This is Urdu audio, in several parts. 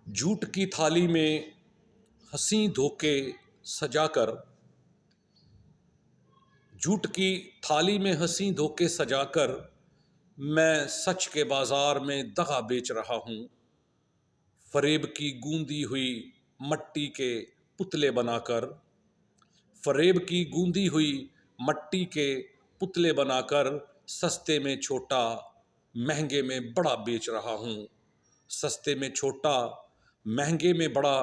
جھوٹ کی تھالی میں ہنسی دھوکے سجا کر، جھوٹ کی تھالی میں ہنسی دھوکے سجا کر، میں سچ کے بازار میں دغا بیچ رہا ہوں۔ فریب کی گوندی ہوئی مٹی کے پتلے بنا کر، فریب کی گوندی ہوئی مٹی کے پتلے بنا کر، سستے میں چھوٹا مہنگے میں بڑا بیچ رہا ہوں۔ سستے میں چھوٹا مہنگے میں بڑا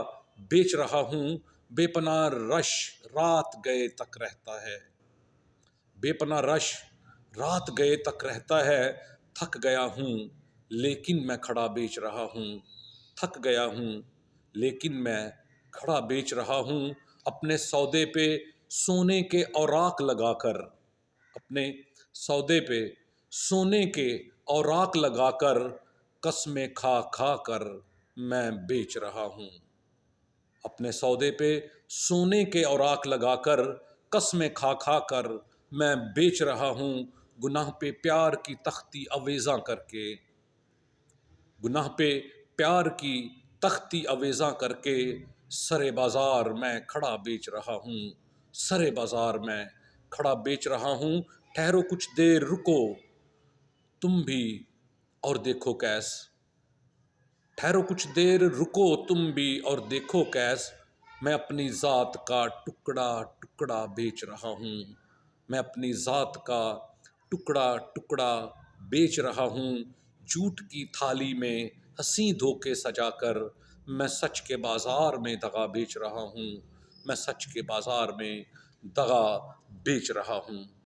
بیچ رہا ہوں۔ بے پناہ رش رات گئے تک رہتا ہے، بے پناہ رش رات گئے تک رہتا ہے۔ تھک گیا ہوں لیکن میں کھڑا بیچ رہا ہوں، تھک گیا ہوں لیکن میں کھڑا بیچ رہا ہوں۔ اپنے سودے پہ سونے کے اوراق لگا کر، اپنے سودے پہ سونے کے اوراق لگا کر، قسمیں کھا کھا کر میں بیچ رہا ہوں۔ اپنے سودے پہ سونے کے اوراق لگا کر، قسمیں کھا کھا کر میں بیچ رہا ہوں۔ گناہ پہ پیار کی تختی آویزاں کر کے، گناہ پہ پیار کی تختی آویزاں کر کے، سرے بازار میں کھڑا بیچ رہا ہوں، سرے بازار میں کھڑا بیچ رہا ہوں۔ ٹھہرو کچھ دیر رکو تم بھی اور دیکھو کیس، ٹھہرو کچھ دیر رکو تم بھی اور دیکھو کیس، میں اپنی ذات کا ٹکڑا ٹکڑا بیچ رہا ہوں، میں اپنی ذات کا ٹکڑا ٹکڑا بیچ رہا ہوں۔ جھوٹ کی تھالی میں ہنسی دھوکے سجا کر، میں سچ کے بازار میں دغا بیچ رہا ہوں، میں سچ کے بازار میں دغا بیچ رہا ہوں۔